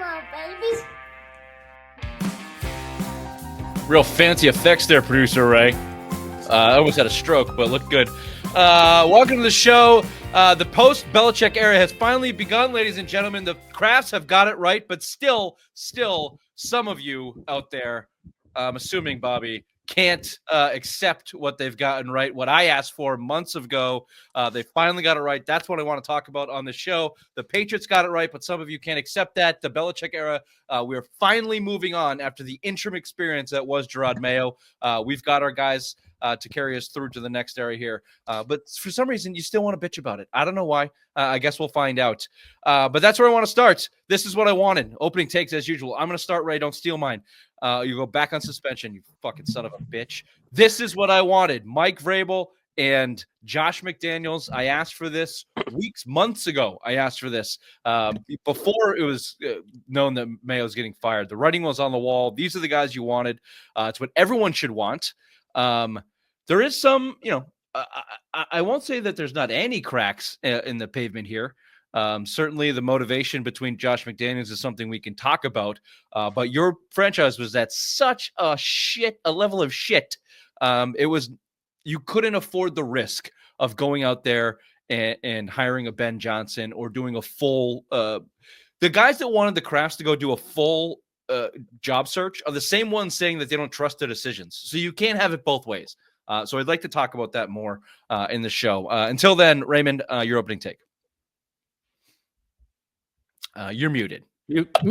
on, babies. Real fancy effects there, producer Ray. I almost had a stroke, but looked good. Welcome to the show. The post-Belichick era has finally begun, ladies and gentlemen. The Krafts have got it right, but still, some of you out there, I'm assuming, Bobby, can't accept what they've gotten right. What I asked for months ago, they finally got it right. That's what I want to talk about on the show. The Patriots got it right, but some of you can't accept that. The Belichick era, we're finally moving on after the interim experience that was Jerod Mayo. We've got our guys to carry us through to the next era here. But for some reason, you still want to bitch about it. I don't know why. I guess we'll find out. But that's where I want to start. This is what I wanted. Opening takes as usual. I'm going to start, Ray. Don't steal mine. You go back on suspension, you fucking son of a bitch. This is what I wanted. Mike Vrabel and Josh McDaniels. I asked for this months ago. I asked for this before it was known that Mayo's getting fired. The writing was on the wall. These are the guys you wanted. It's what everyone should want. There is some, I won't say that there's not any cracks in the pavement here. Certainly the motivation between Josh McDaniels is something we can talk about. But your franchise was at such a level of shit. You couldn't afford the risk of going out there and hiring a Ben Johnson or doing a full, the guys that wanted the Krafts to go do a full job search are the same ones saying that they don't trust their decisions. So you can't have it both ways. So I'd like to talk about that more in the show. Until then, Raymond, your opening take. You're muted.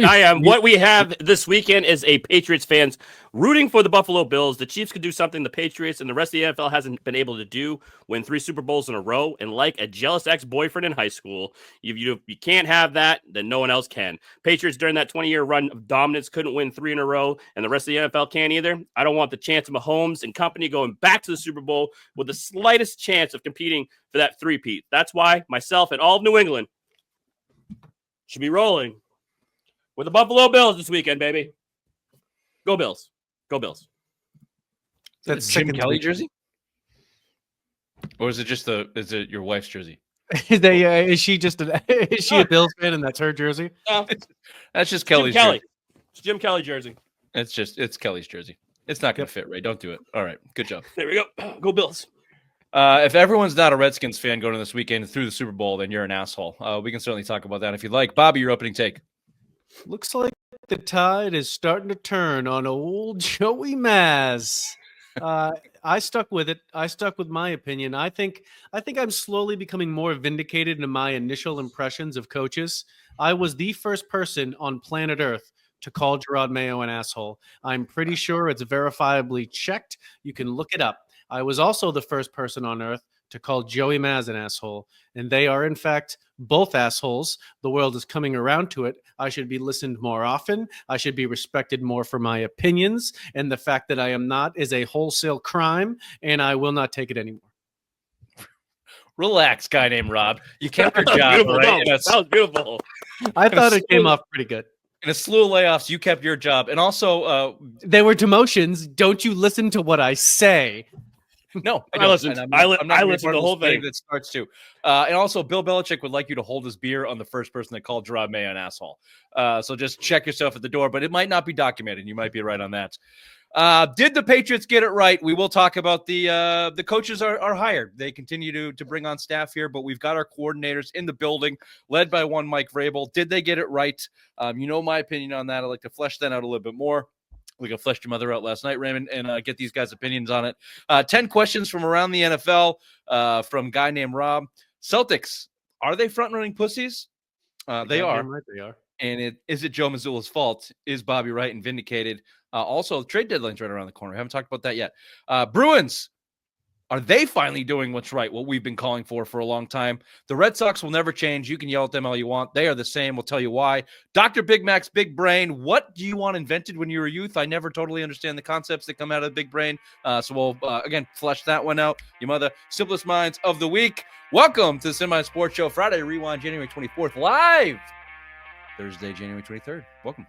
I am. What we have this weekend is a Patriots fans rooting for the Buffalo Bills. The Chiefs could do something the Patriots and the rest of the NFL hasn't been able to do, win 3 Super Bowls in a row. And like a jealous ex-boyfriend in high school, if you can't have that, then no one else can. Patriots during that 20-year run of dominance couldn't win 3 in a row, and the rest of the NFL can't either. I don't want the chance of Mahomes and company going back to the Super Bowl with the slightest chance of competing for that three-peat. That's why myself and all of New England should be rolling with the Buffalo Bills this weekend, baby. Go Bills. Go Bills. That's Jim Kelly jersey? Or is it just is it your wife's jersey? Is she a Bills fan and that's her jersey? That's just Kelly's jersey. It's Jim Kelly jersey. It's Kelly's jersey. It's not going to fit, Ray. Don't do it. All right. Good job. There we go. Go Bills. If everyone's not a Redskins fan going to this weekend through the Super Bowl, then you're an asshole. We can certainly talk about that if you'd like. Bobby, your opening take. Looks like the tide is starting to turn on old Joey Maz. I stuck with it. I stuck with my opinion. I think I'm slowly becoming more vindicated in my initial impressions of coaches. I was the first person on planet Earth to call Jerod Mayo an asshole. I'm pretty sure it's verifiably checked. You can look it up. I was also the first person on Earth to call Joey Maz an asshole, and they are, in fact, both assholes. The world is coming around to it. I should be listened more often. I should be respected more for my opinions, and the fact that I am not is a wholesale crime, and I will not take it anymore. Relax, guy named Rob. You kept your job, right? That was beautiful. I thought it came off pretty good. In a slew of layoffs, you kept your job. And also... There were demotions. Don't you listen to what I say? No, I listened. I listened to the whole thing that starts to. And also, Bill Belichick would like you to hold his beer on the first person that called Jerod Mayo an asshole. So just check yourself at the door, but it might not be documented. You might be right on that. Did the Patriots get it right? We will talk about the coaches are hired. They continue to bring on staff here, but we've got our coordinators in the building, led by one Mike Vrabel. Did they get it right? You know my opinion on that. I'd like to flesh that out a little bit more. We got fleshed your mother out last night, Raymond, and get these guys' opinions on it. 10 questions from around the NFL from a guy named Rob. Celtics, are they front-running pussies? They are. Right, they are. And is it Joe Mazzulla's fault? Is Bobby right and vindicated? Also, the trade deadline's right around the corner. We haven't talked about that yet. Bruins, are they finally doing what's right, what we've been calling for a long time? The Red Sox will never change. You can yell at them all you want. They are the same. We'll tell you why. Dr. Big Mac's Big Brain, what do you want invented when you were a youth? I never totally understand the concepts that come out of the Big Brain. So we'll, again, flesh that one out. Your mother, simplest minds of the week. Welcome to the Semi Sports Show, Friday Rewind, January 24th, live Thursday, January 23rd. Welcome.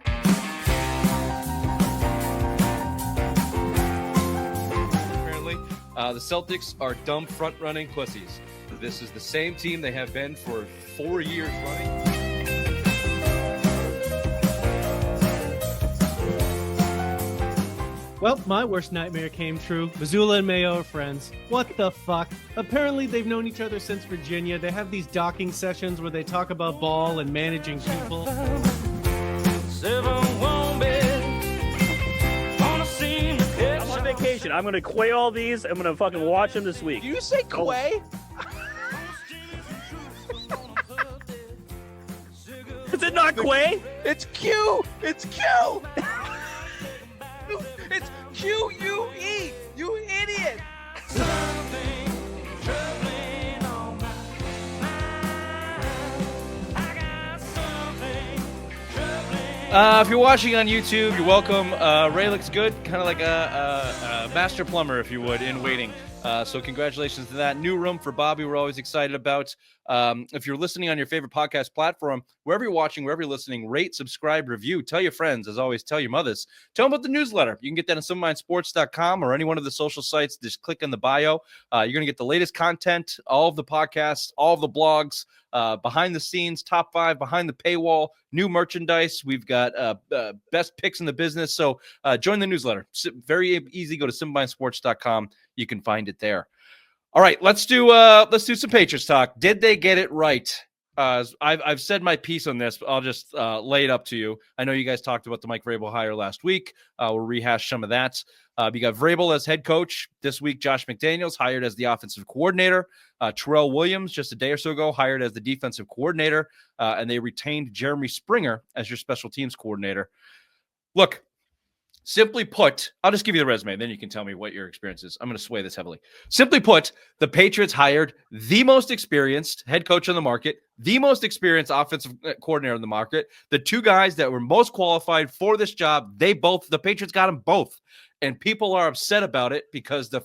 The Celtics are dumb front-running pussies. This is the same team they have been for 4 years running. Well, my worst nightmare came true. Missoula and Mayo are friends. What the fuck? Apparently, they've known each other since Virginia. They have these docking sessions where they talk about ball and managing people. I'm on vacation. I'm going to quay all these. I'm going to fucking watch them this week. Do you say quay? Is it not quay? It's Q. It's Q. It's QUE. You idiot. If you're watching on YouTube, you're welcome. Ray looks good, kind of like a master plumber, if you would, in waiting. So congratulations to that. New room for Bobby we're always excited about. If you're listening on your favorite podcast platform, wherever you're watching, wherever you're listening, rate, subscribe, review. Tell your friends, as always, tell your mothers. Tell them about the newsletter. You can get that on SomeMindSports.com or any one of the social sites. Just click on the bio. You're going to get the latest content, all of the podcasts, all of the blogs, behind the scenes, top 5, behind the paywall, new merchandise. We've got best picks in the business. So join the newsletter. Very easy. Go to SomeMindSports.com. You can find it there. All right, let's do some Patriots talk. Did they get it right? I've said my piece on this, but I'll just lay it up to you. I know you guys talked about the Mike Vrabel hire last week. We'll rehash some of that. You got Vrabel as head coach this week. Josh McDaniels hired as the offensive coordinator. Terrell Williams just a day or so ago hired as the defensive coordinator, and they retained Jeremy Springer as your special teams coordinator. Look. Simply put, I'll just give you the resume, then you can tell me what your experience is. I'm going to sway this heavily. Simply put, the Patriots hired the most experienced head coach on the market, the most experienced offensive coordinator on the market, the two guys that were most qualified for this job. The Patriots got them both. And people are upset about it because the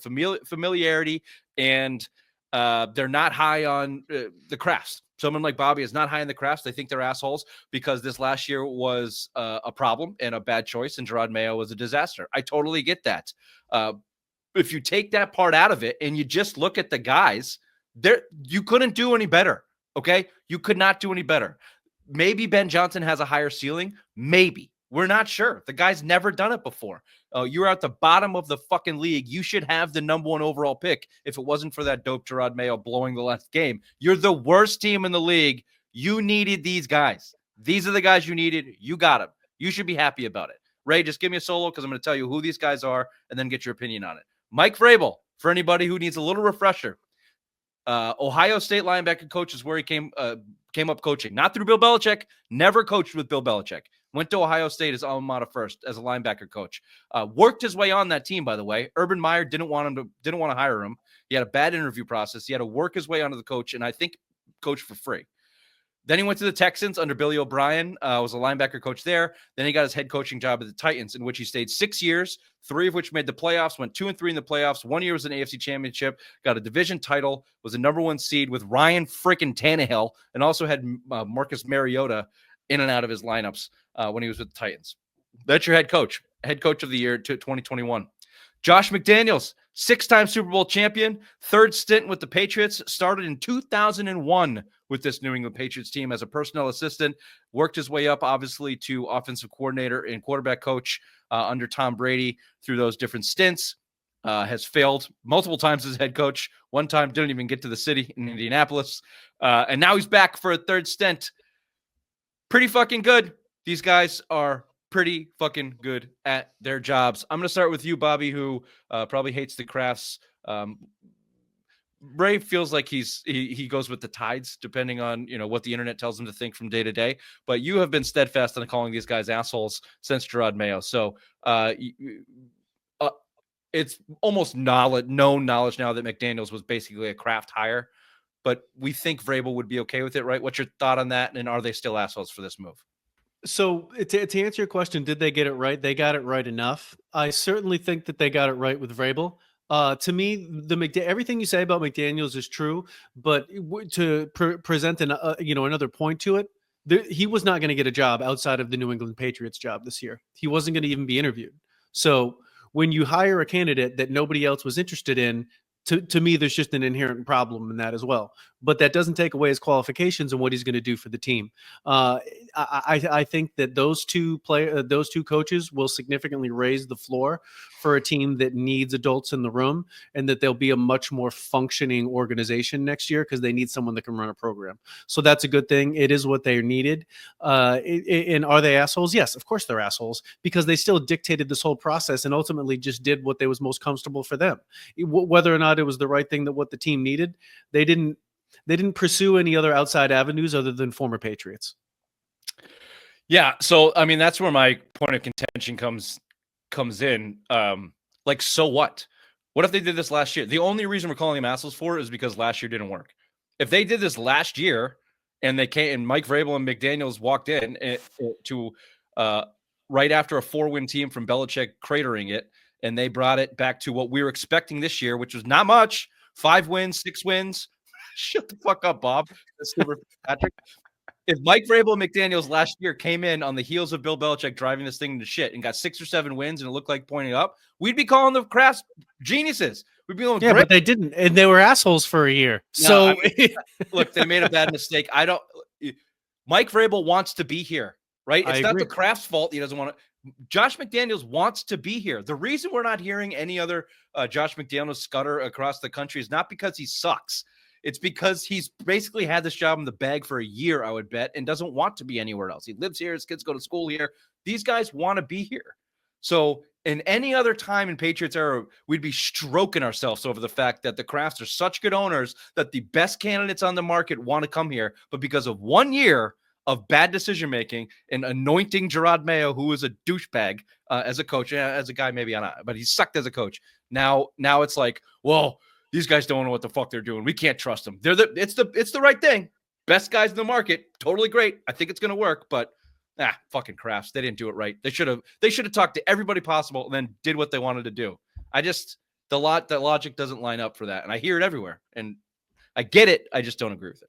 familiarity and they're not high on the Krafts. Someone like Bobby is not high in the Krafts. They think they're assholes because this last year was a problem and a bad choice, and Gerard Mayo was a disaster. I totally get that. If you take that part out of it and you just look at the guys, you couldn't do any better, okay? You could not do any better. Maybe Ben Johnson has a higher ceiling. Maybe. We're not sure. The guy's never done it before. You're at the bottom of the fucking league. You should have the number 1 overall pick if it wasn't for that dope Gerard Mayo blowing the last game. You're the worst team in the league. You needed these guys. These are the guys you needed. You got them. You should be happy about it. Ray, just give me a solo because I'm going to tell you who these guys are and then get your opinion on it. Mike Vrabel, for anybody who needs a little refresher. Ohio State linebacker coach is where he came up coaching. Not through Bill Belichick. Never coached with Bill Belichick. Went to Ohio State as alma mater first as a linebacker coach. Worked his way on that team, by the way. Urban Meyer didn't want to hire him. He had a bad interview process. He had to work his way onto the coach, and I think coach for free. Then he went to the Texans under Billy O'Brien, was a linebacker coach there. Then he got his head coaching job at the Titans, in which he stayed 6 years, 3 of which made the playoffs, went 2-3 in the playoffs. 1 year was an AFC championship, got a division title, was a number 1 seed with Ryan frickin' Tannehill, and also had Marcus Mariota in and out of his lineups when he was with the Titans. That's your head coach of the year to 2021. Josh McDaniels, 6-time Super Bowl champion, 3rd stint with the Patriots, started in 2001 with this New England Patriots team as a personnel assistant, worked his way up, obviously, to offensive coordinator and quarterback coach under Tom Brady through those different stints, has failed multiple times as head coach. One time didn't even get to the city in Indianapolis, and now he's back for a 3rd stint. Pretty fucking good. These guys are pretty fucking good at their jobs. I'm going to start with you, Bobby, who probably hates the Krafts. Ray feels like he goes with the tides, depending on what the internet tells him to think from day to day. But you have been steadfast on calling these guys assholes since Gerard Mayo. So it's almost known knowledge now that McDaniels was basically a Kraft hire. But we think Vrabel would be okay with it, right? What's your thought on that? And are they still assholes for this move? So to answer your question, did they get it right? They got it right enough. I certainly think that they got it right with Vrabel. To me, everything you say about McDaniels is true, but to present another point to it, he was not going to get a job outside of the New England Patriots job this year. He wasn't going to even be interviewed. So when you hire a candidate that nobody else was interested in, to me, there's just an inherent problem in that as well. but that doesn't take away his qualifications and what he's going to do for the team. I think that those two coaches will significantly raise the floor for a team that needs adults in the room, and that they'll be a much more functioning organization next year because they need someone that can run a program. So that's a good thing. It is what they needed. And are they assholes? Yes, of course they're assholes, because they still dictated this whole process and ultimately just did what they was most comfortable for them. Whether or not it was the right thing that what the team needed, they didn't pursue any other outside avenues other than former Patriots. Yeah, so I mean that's where my point of contention comes in. Like, so what? What if they did this last year? The only reason we're calling them assholes for it is because last year didn't work. If they did this last year and they came and Mike Vrabel and McDaniels walked in to right after a 4-win team from Belichick cratering it, and they brought it back to what we were expecting this year, which was not much, 5 wins, 6 wins. Shut the fuck up, Bob. Patrick. If Mike Vrabel and McDaniels last year came in on the heels of Bill Belichick driving this thing into shit and got 6 or 7 wins and it looked like pointing up, we'd be calling the Krafts geniuses. We'd be going, yeah, but they didn't, and they were assholes for a year. So look, they made a bad mistake. Mike Vrabel wants to be here, right? It's not the Krafts' fault he doesn't want to. Josh McDaniels wants to be here. The reason we're not hearing any other Josh McDaniels scutter across the country is not because he sucks. It's because he's basically had this job in the bag for a year, I would bet, and doesn't want to be anywhere else. He lives here. His kids go to school here. These guys want to be here. So in any other time in Patriots era, we'd be stroking ourselves over the fact that the Krafts are such good owners that the best candidates on the market want to come here. But because of 1 year of bad decision-making and anointing Gerard Mayo, who was a douchebag as a coach, as a guy maybe not, but he sucked as a coach. Now it's like, well, these guys don't know what the fuck they're doing. We can't trust them. It's the right thing. Best guys in the market. Totally great. I think it's going to work, but fucking Krafts. They didn't do it right. They should have talked to everybody possible and then did what they wanted to do. The logic doesn't line up for that. And I hear it everywhere. And I get it. I just don't agree with it.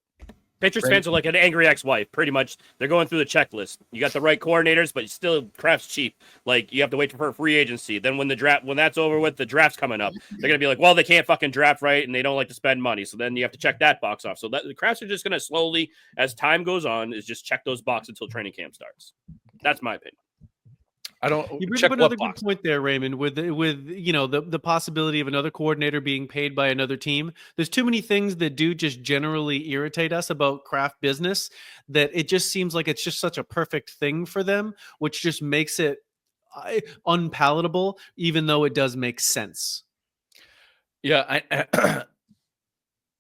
Patriots fans are like an angry ex-wife. Pretty much, they're going through the checklist. You got the right coordinators, but still, Krafts cheap. Like, you have to wait for free agency. Then when that's over with, the draft's coming up. They're gonna be like, well, they can't fucking draft right, and they don't like to spend money. So then you have to check that box off. So the Krafts are just gonna slowly, as time goes on, is just check those boxes until training camp starts. That's my opinion. You bring up another good point there, Raymond, with the possibility of another coordinator being paid by another team. There's too many things that do just generally irritate us about Kraft business that it just seems like it's just such a perfect thing for them, which just makes it unpalatable, even though it does make sense. Yeah,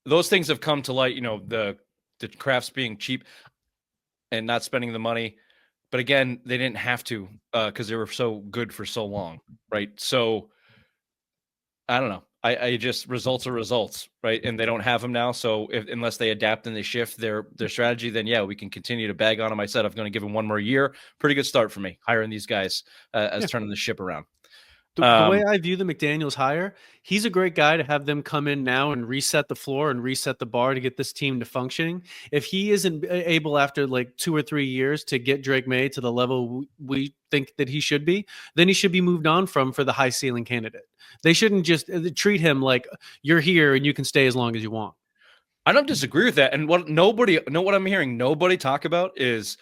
those things have come to light. The Krafts being cheap and not spending the money. But again, they didn't have to because they were so good for so long, right? So I don't know. I just results are results, right? And they don't have them now. So unless they adapt and they shift their strategy, then yeah, we can continue to bag on them. I said I'm going to give them 1 more year. Pretty good start for me hiring these guys as turning the ship around. The way I view the McDaniels hire, he's a great guy to have them come in now and reset the floor and reset the bar to get this team to functioning. If he isn't able after like 2 or 3 years to get Drake Maye to the level we think that he should be, then he should be moved on for the high ceiling candidate. They shouldn't just treat him like you're here and you can stay as long as you want. I don't disagree with that. And what I'm hearing nobody talk about is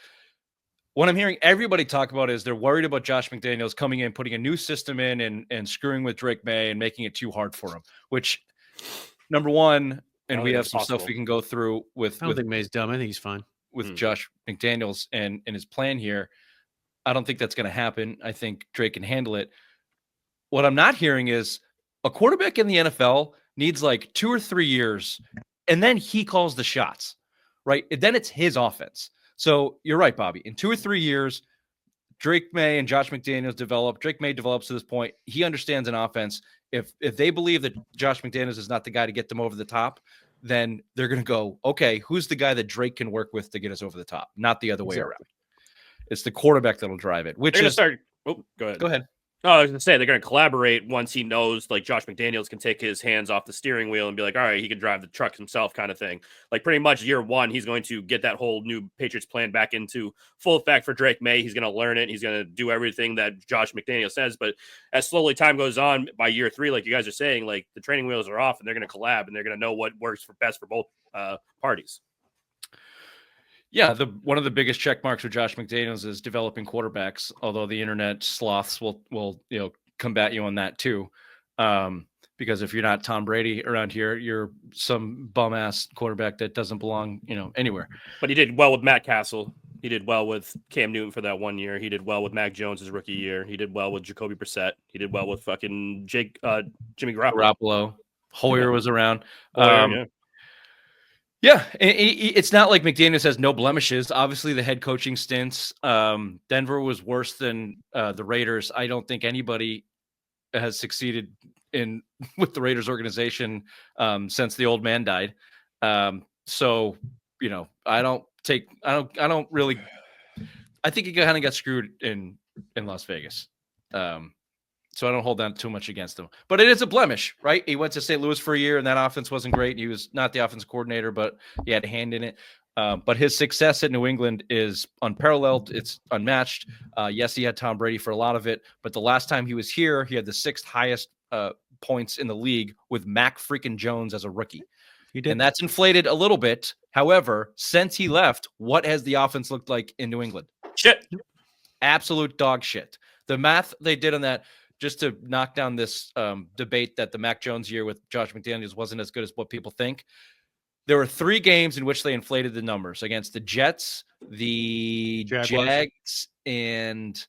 what I'm hearing everybody talk about is they're worried about Josh McDaniels coming in, putting a new system in and screwing with Drake Maye and making it too hard for him, which number one, and we have some stuff we can go through with. I don't think Maye's dumb. I think he's fine. With Josh McDaniels and his plan here. I don't think that's going to happen. I think Drake can handle it. What I'm not hearing is a quarterback in the NFL needs like 2 or 3 years, and then he calls the shots, right? And then it's his offense. So you're right, Bobby. In 2 or 3 years, Drake Maye and Josh McDaniels develop. Drake Maye develops to this point. He understands an offense. If they believe that Josh McDaniels is not the guy to get them over the top, then they're going to go, okay, who's the guy that Drake can work with to get us over the top? Not the other way around. It's the quarterback that'll drive it. Which is start. Oh, go ahead. Go ahead. Oh, I was going to say they're going to collaborate once he knows like Josh McDaniels can take his hands off the steering wheel and be like, all right, he can drive the truck himself kind of thing. Like pretty much year one, he's going to get that whole new Patriots plan back into full effect for Drake Maye. He's going to learn it. He's going to do everything that Josh McDaniels says. But as slowly time goes on, by year three, like you guys are saying, like the training wheels are off and they're going to collab and they're going to know what works for best for both parties. Yeah, one of the biggest check marks for Josh McDaniels is developing quarterbacks. Although the internet sloths will combat you on that too, because if you're not Tom Brady around here, you're some bum ass quarterback that doesn't belong anywhere. But he did well with Matt Castle. He did well with Cam Newton for that 1 year. He did well with Mac Jones his rookie year. He did well with Jacoby Brissett. He did well with fucking Jimmy Garoppolo. Hoyer was around. Yeah. Yeah, it's not like McDaniels has no blemishes. Obviously, the head coaching stints. Denver was worse than the Raiders. I don't think anybody has succeeded with the Raiders organization since the old man died. So I think he kind of got screwed in Las Vegas. So I don't hold that too much against him. But it is a blemish, right? He went to St. Louis for a year, and that offense wasn't great. He was not the offensive coordinator, but he had a hand in it. But his success at New England is unparalleled. It's unmatched. Yes, he had Tom Brady for a lot of it. But the last time he was here, he had the 6th highest points in the league with Mac freaking Jones as a rookie. He did. And that's inflated a little bit. However, since he left, what has the offense looked like in New England? Shit. Absolute dog shit. The math they did on that, just to knock down this debate that the Mac Jones year with Josh McDaniels wasn't as good as what people think. There were 3 games in which they inflated the numbers against the Jets, the Jags, and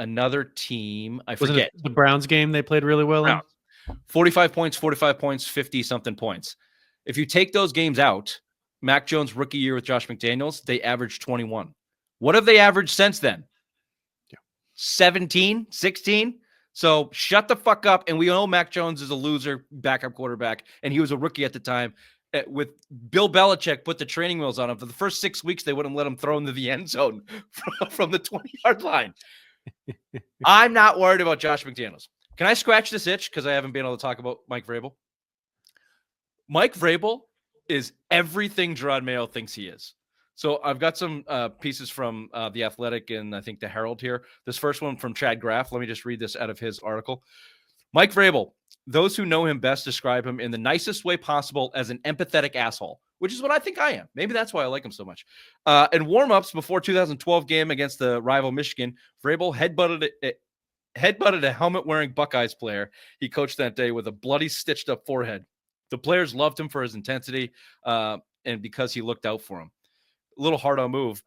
another team. I forget. Wasn't it the Browns game they played really well in? 45 points, 50-something points. If you take those games out, Mac Jones' rookie year with Josh McDaniels, they averaged 21. What have they averaged since then? 17, 16? So shut the fuck up. And we know Mac Jones is a loser backup quarterback, and he was a rookie at the time. With Bill Belichick put the training wheels on him. For the first 6 weeks, they wouldn't let him throw into the end zone from the 20-yard line. I'm not worried about Josh McDaniels. Can I scratch this itch? Because I haven't been able to talk about Mike Vrabel. Mike Vrabel is everything Gerard Mayo thinks he is. So I've got some pieces from The Athletic and I think the Herald here. This first one from Chad Graff. Let me just read this out of his article. Mike Vrabel, those who know him best describe him in the nicest way possible as an empathetic asshole, which is what I think I am. Maybe that's why I like him so much. In warm-ups before 2012 game against the rival Michigan, Vrabel headbutted a helmet-wearing Buckeyes player he coached that day with a bloody stitched-up forehead. The players loved him for his intensity and because he looked out for him. A little hard-on move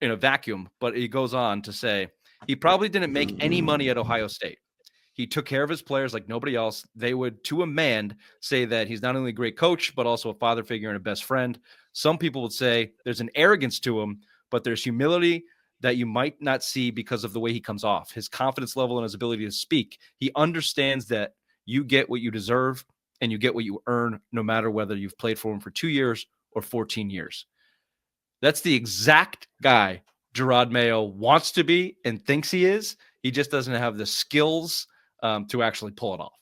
in a vacuum, but he goes on to say he probably didn't make any money at Ohio State. He took care of his players like nobody else. They would, to a man, say that he's not only a great coach, but also a father figure and a best friend. Some people would say there's an arrogance to him, but there's humility that you might not see because of the way he comes off, his confidence level and his ability to speak. He understands that you get what you deserve and you get what you earn, no matter whether you've played for him for 2 years or 14 years. That's the exact guy Gerard Mayo wants to be and thinks he is. He just doesn't have the skills to actually pull it off,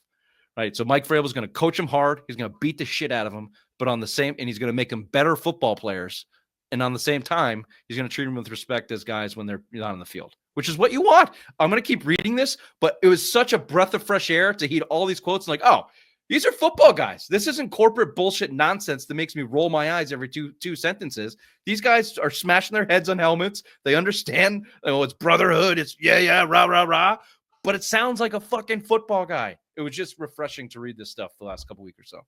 right? So Mike Vrabel is going to coach him hard. He's going to beat the shit out of him, but and he's going to make them better football players. And on the same time, he's going to treat them with respect as guys when they're not on the field, which is what you want. I'm going to keep reading this, but it was such a breath of fresh air to hear all these quotes and like, oh, these are football guys. This isn't corporate bullshit nonsense that makes me roll my eyes every two sentences. These guys are smashing their heads on helmets. They understand, it's brotherhood. It's yeah, rah, rah, rah. But it sounds like a fucking football guy. It was just refreshing to read this stuff the last couple weeks or so.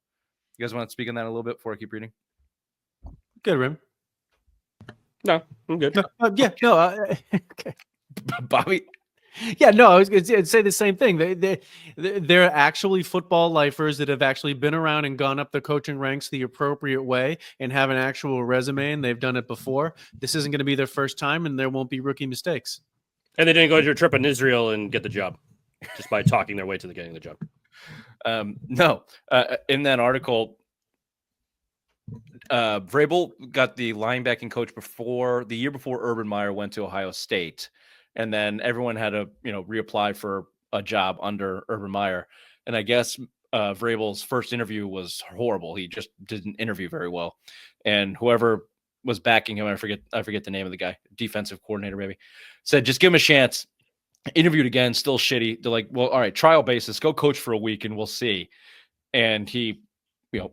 You guys want to speak on that a little bit before I keep reading? Good, Rim. No, I'm good. Okay. Bobby? Yeah, no, I was going to say the same thing. They're actually football lifers that have actually been around and gone up the coaching ranks the appropriate way and have an actual resume, and they've done it before. This isn't going to be their first time, and there won't be rookie mistakes. And they didn't go to a trip in Israel and get the job just by talking their way to getting the job. No. In that article, Vrabel got the linebacking coach the year before Urban Meyer went to Ohio State. and then everyone had to reapply for a job under Urban Meyer. And I guess Vrabel's first interview was horrible. He just didn't interview very well, and whoever was backing him, I forget the name of the guy, defensive coordinator maybe, said just give him a chance. Interviewed again, still shitty. They're like, well, all right, trial basis, go coach for a week and we'll see. And he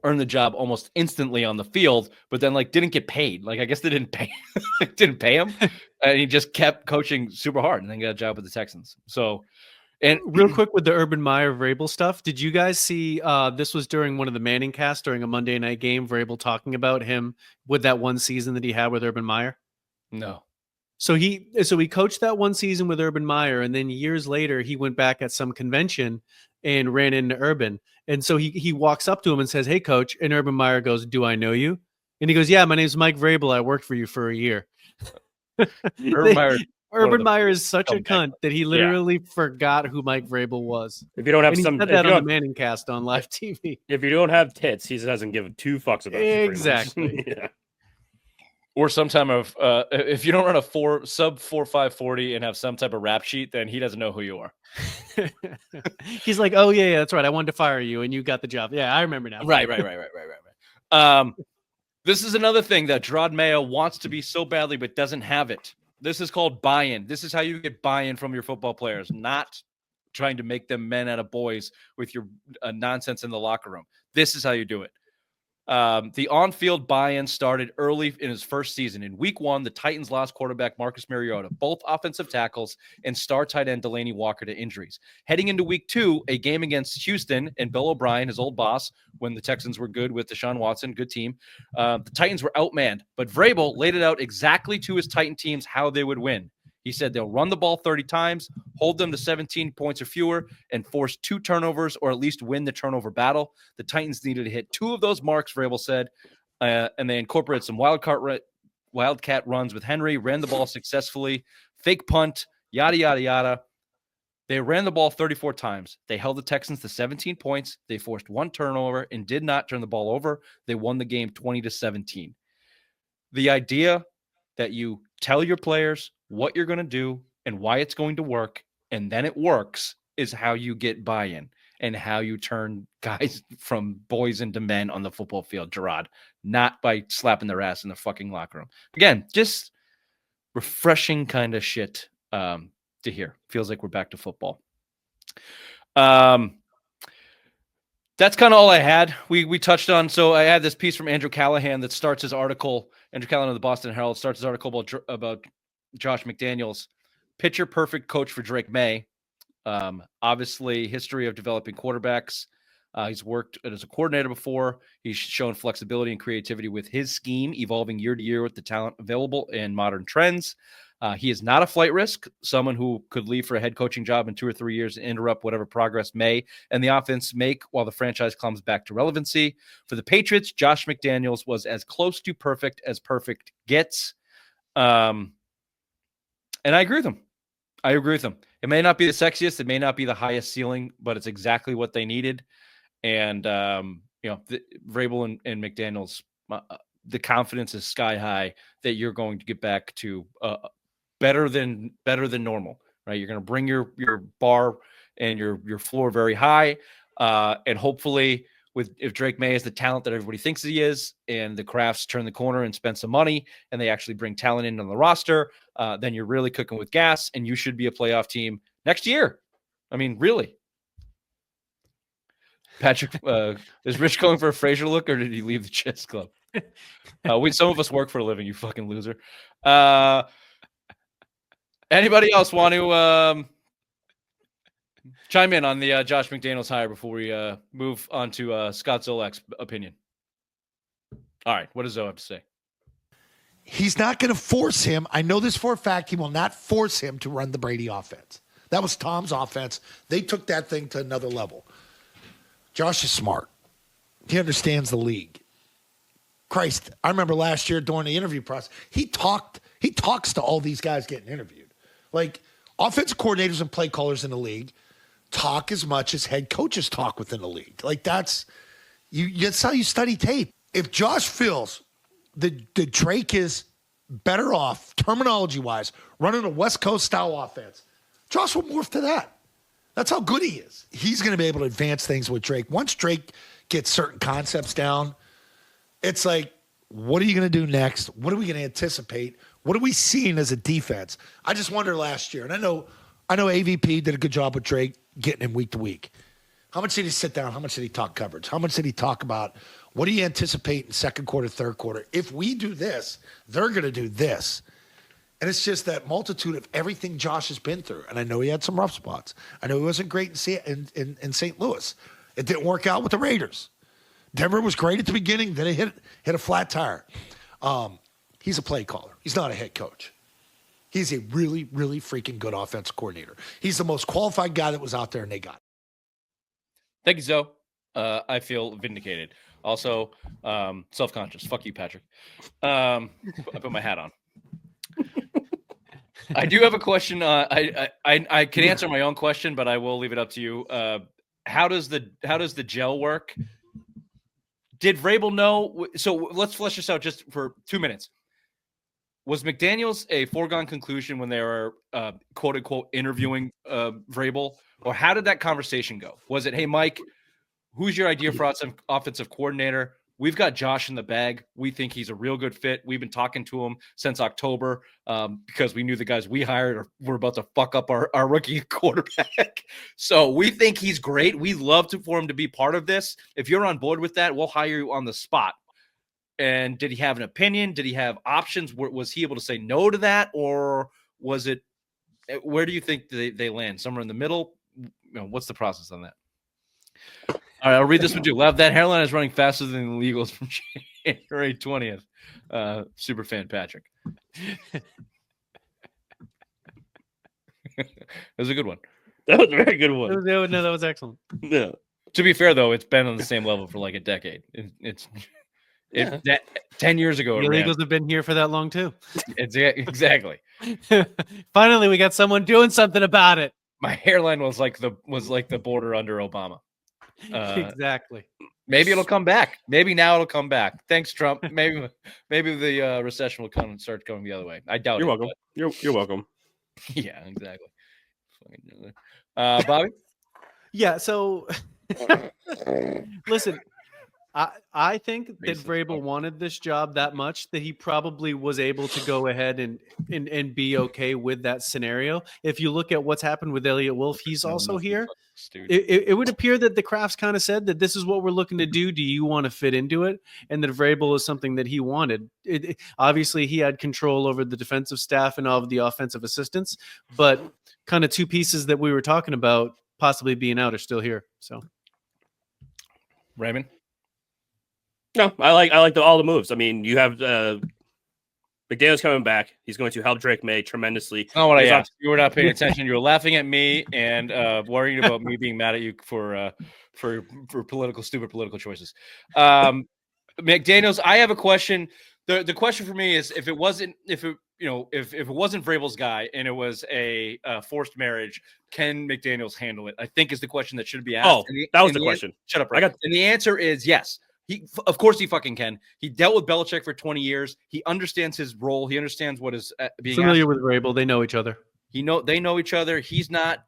earned the job almost instantly on the field, but then didn't get paid. I guess they didn't pay him, and he just kept coaching super hard and then got a job with the Texans. So, and real quick with the Urban Meyer Vrabel stuff, did you guys see this was during one of the Manning casts during a Monday night game, Vrabel talking about him with that one season that he had with Urban Meyer? No. So he coached that one season with Urban Meyer, and then years later he went back at some convention and ran into Urban. And so he walks up to him and says, "Hey, coach." And Urban Meyer goes, "Do I know you?" And he goes, "Yeah, my name's Mike Vrabel. I worked for you for a year." Urban Meyer is such a cunt that he literally forgot who Mike Vrabel was. If you don't have he some, said that on the Manning cast on live TV. If you don't have tits, he doesn't give two fucks about you. Exactly. Yeah. Or some type of if you don't run a sub 4.540 and have some type of rap sheet, then he doesn't know who you are. He's like, "Oh yeah, that's right. I wanted to fire you, and you got the job." Yeah, I remember now. Right. This is another thing that Gerard Mayo wants to be so badly, but doesn't have it. This is called buy-in. This is how you get buy-in from your football players, not trying to make them men out of boys with your nonsense in the locker room. This is how you do it. The on-field buy-in started early in his first season. In week 1, the Titans lost quarterback Marcus Mariota, both offensive tackles, and star tight end Delaney Walker to injuries. Heading into week 2, a game against Houston and Bill O'Brien, his old boss, when the Texans were good with Deshaun Watson, good team, the Titans were outmanned. But Vrabel laid it out exactly to his Titan teams how they would win. He said they'll run the ball 30 times, hold them to 17 points or fewer, and force 2 turnovers or at least win the turnover battle. The Titans needed to hit 2 of those marks, Vrabel said, and they incorporated some wildcat runs with Henry, ran the ball successfully, fake punt, yada, yada, yada. They ran the ball 34 times. They held the Texans to 17 points. They forced 1 turnover and did not turn the ball over. They won the game 20-17. The idea that you tell your players what you're going to do and why it's going to work, and then it works, is how you get buy-in and how you turn guys from boys into men on the football field, Gerard, not by slapping their ass in the fucking locker room. Again, just refreshing kind of shit to hear. Feels like we're back to football. That's kind of all I had. We touched on, so I had this piece from Andrew Callahan that starts his article. Andrew Callahan of the Boston Herald starts his article about Josh McDaniels, pitcher perfect coach for Drake Maye. Obviously, history of developing quarterbacks. He's worked as a coordinator before. He's shown flexibility and creativity with his scheme, evolving year to year with the talent available and modern trends. He is not a flight risk, someone who could leave for a head coaching job in 2 or 3 years and interrupt whatever progress Maye and the offense make while the franchise comes back to relevancy. For the Patriots, Josh McDaniels was as close to perfect as perfect gets. And I agree with him. It may not be the sexiest. It may not be the highest ceiling, but it's exactly what they needed. And, Vrabel and McDaniels, the confidence is sky high that you're going to get back to better than normal, right? You're going to bring your bar and your floor very high. And hopefully if Drake Maye is the talent that everybody thinks he is, and the Krafts turn the corner and spend some money, and they actually bring talent in on the roster, then you're really cooking with gas, and you should be a playoff team next year. I mean, really. Patrick, is Rich going for a Frazier look, or did he leave the chess club? Some of us work for a living, you fucking loser. Anybody else want to chime in on the Josh McDaniels hire before we move on to Scott Zolak's opinion? All right, what does Zoe have to say? He's not going to force him. I know this for a fact. He will not force him to run the Brady offense. That was Tom's offense. They took that thing to another level. Josh is smart. He understands the league. Christ, I remember last year during the interview process, he talks to all these guys getting interviewed. Like, offensive coordinators and play callers in the league talk as much as head coaches talk within the league. Like, that's how you study tape. If Josh feels that Drake is better off, terminology-wise, running a West Coast style offense. Josh will morph to that. That's how good he is. He's going to be able to advance things with Drake. Once Drake gets certain concepts down, it's like, what are you going to do next? What are we going to anticipate? What are we seeing as a defense? I just wonder last year, and I know AVP did a good job with Drake getting him week to week. How much did he sit down? How much did he talk coverage? How much did he talk about what do you anticipate in second quarter, third quarter? If we do this, they're going to do this. And it's just that multitude of everything Josh has been through. And I know he had some rough spots. I know he wasn't great in St. Louis. It didn't work out with the Raiders. Denver was great at the beginning. Then it hit a flat tire. He's a play caller. He's not a head coach. He's a really, really freaking good offensive coordinator. He's the most qualified guy that was out there, and they got it. Thank you, Zoe. I feel vindicated. Also, self-conscious. Fuck you, Patrick. I put my hat on. I do have a question. I can answer my own question, but I will leave it up to you. How does the gel work? Did Vrabel know? So let's flesh this out just for 2 minutes. Was McDaniels a foregone conclusion when they were quote unquote interviewing Vrabel, or how did that conversation go? Was it, hey Mike, who's your idea for offensive coordinator? We've got Josh in the bag. We think he's a real good fit. We've been talking to him since October because we knew the guys we hired were about to fuck up our rookie quarterback. So we think he's great. We'd love for him to be part of this. If you're on board with that, we'll hire you on the spot. And did he have an opinion? Did he have options? Was he able to say no to that? Or was it, where do you think they land? Somewhere in the middle? What's the process on that? All right, I'll read this one too. Love that hairline is running faster than the Eagles from January 20th. Super fan Patrick. It was a good one. That was a very good one. No, that was excellent. Yeah. To be fair, though, it's been on the same level for like a decade. That 10 years ago. The Eagles have been here for that long too. Exactly. Finally, we got someone doing something about it. My hairline was like the border under Obama. Exactly. Maybe it'll come back. Maybe now it'll come back. Thanks, Trump. Maybe the recession will start going the other way. I doubt You're it. welcome. You're welcome. Yeah, exactly. Bobby? Yeah, so listen, I think that Vrabel wanted this job that much that he probably was able to go ahead and be okay with that scenario. If you look at what's happened with Elliott Wolf, he's also here. It would appear that the Krafts kind of said that this is what we're looking to do. Do you want to fit into it? And that Vrabel is something that he wanted. Obviously, he had control over the defensive staff and all of the offensive assistants, but kind of two pieces that we were talking about possibly being out are still here. So, Raymond? No, I like all the moves. I mean, you have McDaniels coming back. He's going to help Drake Maye tremendously. Not what I asked. You were not paying attention. You were laughing at me and worrying about me being mad at you for stupid political choices. McDaniels, I have a question. The question for me is if it wasn't Vrabel's guy and it was a forced marriage, can McDaniels handle it? I think is the question that should be asked. Oh, that was the question. Shut up, Ray. And the answer is yes. Of course he fucking can. He dealt with Belichick for 20 years. He understands his role. He understands what is being familiar asked. with Vrabel. They know each other. They know each other. He's not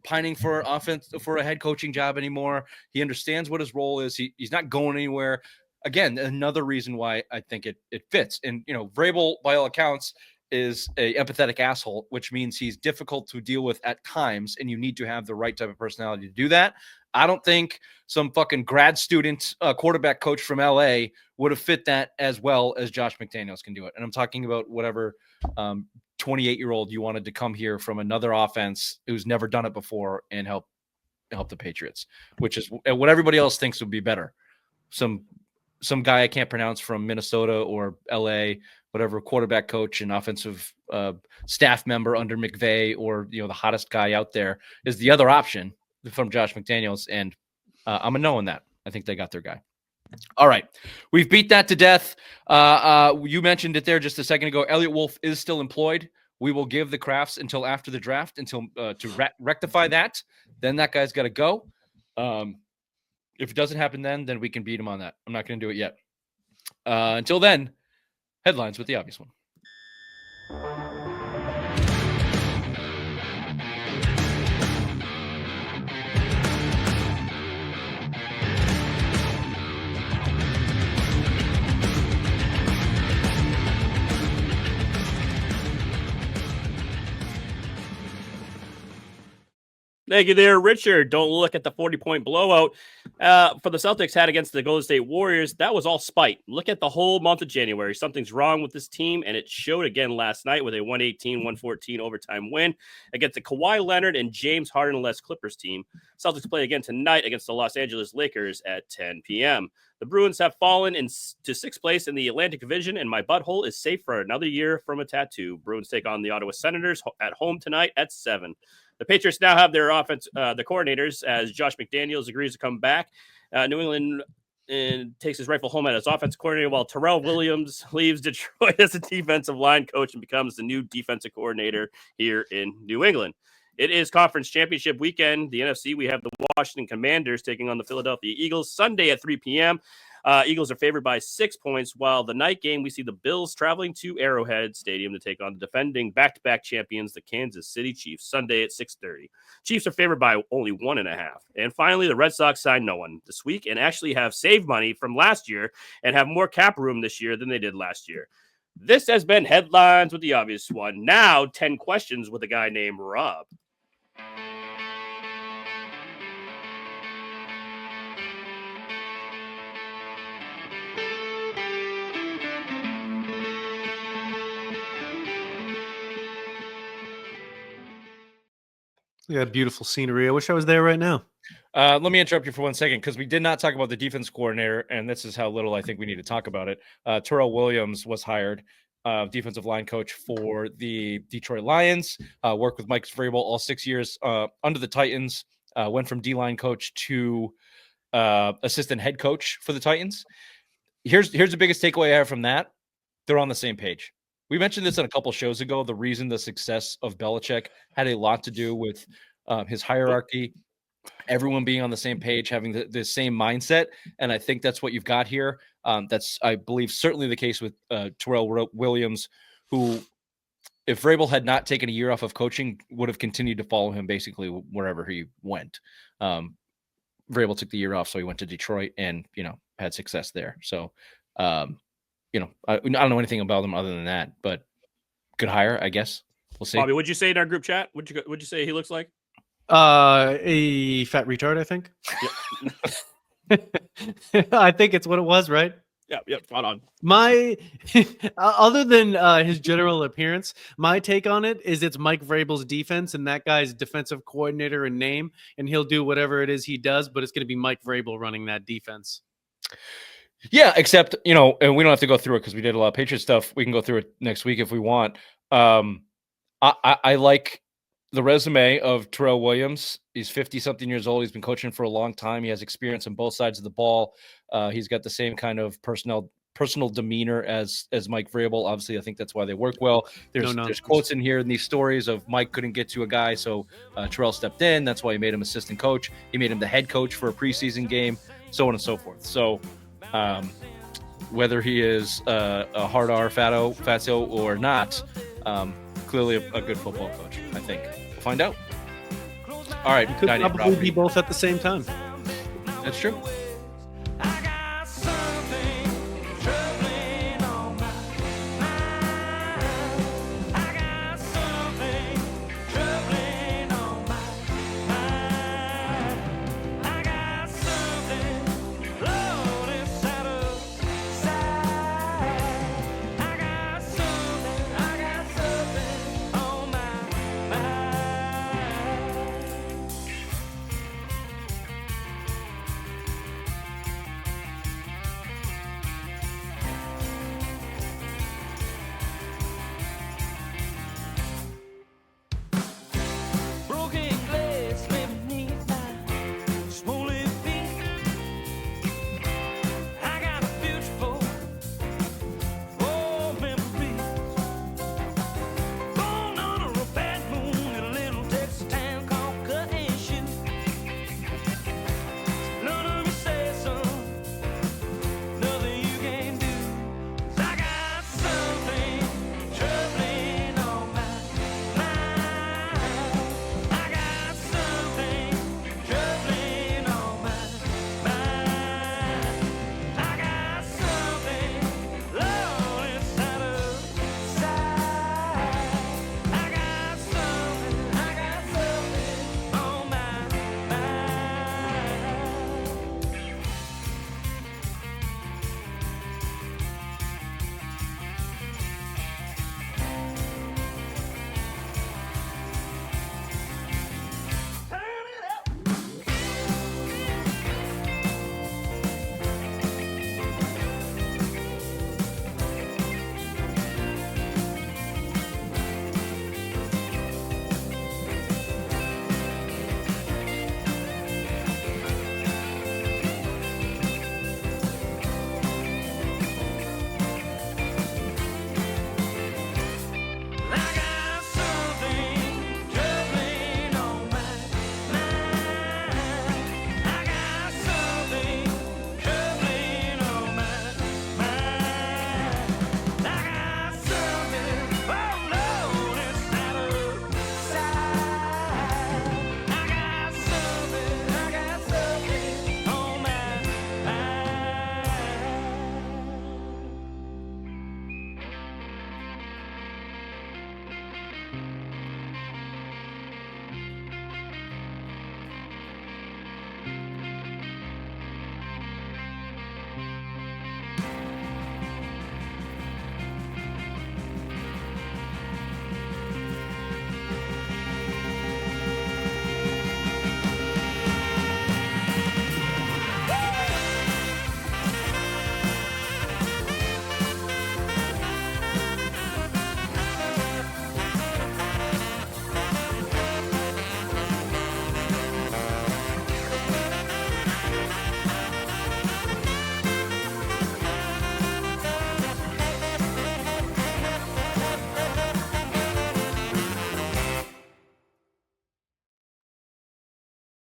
pining for a head coaching job anymore. He understands what his role is. He's not going anywhere. Again, another reason why I think it fits. And Vrabel, by all accounts, is a empathetic asshole, which means he's difficult to deal with at times, and you need to have the right type of personality to do that. I don't think some fucking grad student quarterback coach from LA would have fit that as well as Josh McDaniels can do it. And I'm talking about whatever 28-year-old you wanted to come here from another offense who's never done it before and help the Patriots, which is what everybody else thinks would be better. Some guy I can't pronounce from Minnesota or LA, whatever quarterback coach and offensive staff member under McVay, or the hottest guy out there is the other option from Josh McDaniels, and I'm a no on that. I think they got their guy. All right, we've beat that to death. You mentioned it there just a second ago. Elliott Wolf is still employed. We will give the Krafts until after the draft to rectify that. Then that guy's got to go. If it doesn't happen then we can beat him on that. I'm not going to do it yet. Until then, headlines with the obvious one. Thank you there, Richard. Don't look at the 40-point blowout for the Celtics had against the Golden State Warriors. That was all spite. Look at the whole month of January. Something's wrong with this team, and it showed again last night with a 118-114 overtime win against the Kawhi Leonard and James Harden-less Clippers team. Celtics play again tonight against the Los Angeles Lakers at 10 p.m. The Bruins have fallen to sixth place in the Atlantic Division, and my butthole is safe for another year from a tattoo. Bruins take on the Ottawa Senators at home tonight at 7. The Patriots now have their the coordinators, as Josh McDaniels agrees to come back. New England takes his rightful home as offensive coordinator, while Terrell Williams leaves Detroit as a defensive line coach and becomes the new defensive coordinator here in New England. It is conference championship weekend. The NFC, we have the Washington Commanders taking on the Philadelphia Eagles Sunday at 3 p.m. Eagles are favored by 6 points, while the night game, we see the Bills traveling to Arrowhead Stadium to take on the defending back-to-back champions, the Kansas City Chiefs, Sunday at 6:30. Chiefs are favored by only 1.5. And finally, the Red Sox signed no one this week and actually have saved money from last year and have more cap room this year than they did last year. This has been Headlines with the Obvious One. Now, 10 questions with a guy named Rob. We got beautiful scenery. I wish I was there right now. Let me interrupt you for 1 second because we did not talk about the defense coordinator, and this is how little I think we need to talk about it. Terrell Williams was hired defensive line coach for the Detroit Lions, worked with Mike Vrabel all 6 years under the Titans, went from D-line coach to assistant head coach for the Titans. Here's the biggest takeaway I have from that. They're on the same page. We mentioned this on a couple shows ago. The reason the success of Belichick had a lot to do with his hierarchy, everyone being on the same page, having the same mindset. And I think that's what you've got here. That's, I believe, certainly the case with Terrell Williams, who, if Vrabel had not taken a year off of coaching, would have continued to follow him basically wherever he went. Vrabel took the year off, so he went to Detroit and, had success there. So, I don't know anything about them other than that, but good hire, I guess. We'll see. Bobby, what'd you say in our group chat? What'd you say he looks like? A fat retard, I think. I think it's what it was, right? Yeah, spot on. My, other than his general appearance, my take on it is it's Mike Vrabel's defense, and that guy's defensive coordinator in name, and he'll do whatever it is he does, but it's going to be Mike Vrabel running that defense. Yeah, except, and we don't have to go through it because we did a lot of Patriot stuff. We can go through it next week if we want. I like the resume of Terrell Williams. He's 50-something years old. He's been coaching for a long time. He has experience on both sides of the ball. He's got the same kind of personal demeanor as Mike Vrabel. Obviously, I think that's why they work well. There's quotes in here in these stories of Mike couldn't get to a guy, so Terrell stepped in. That's why he made him assistant coach. He made him the head coach for a preseason game, so on and so forth. So whether he is a hard R fatso or not, clearly a good football coach, I think. We'll find out. All right. Could probably be both at the same time. That's true.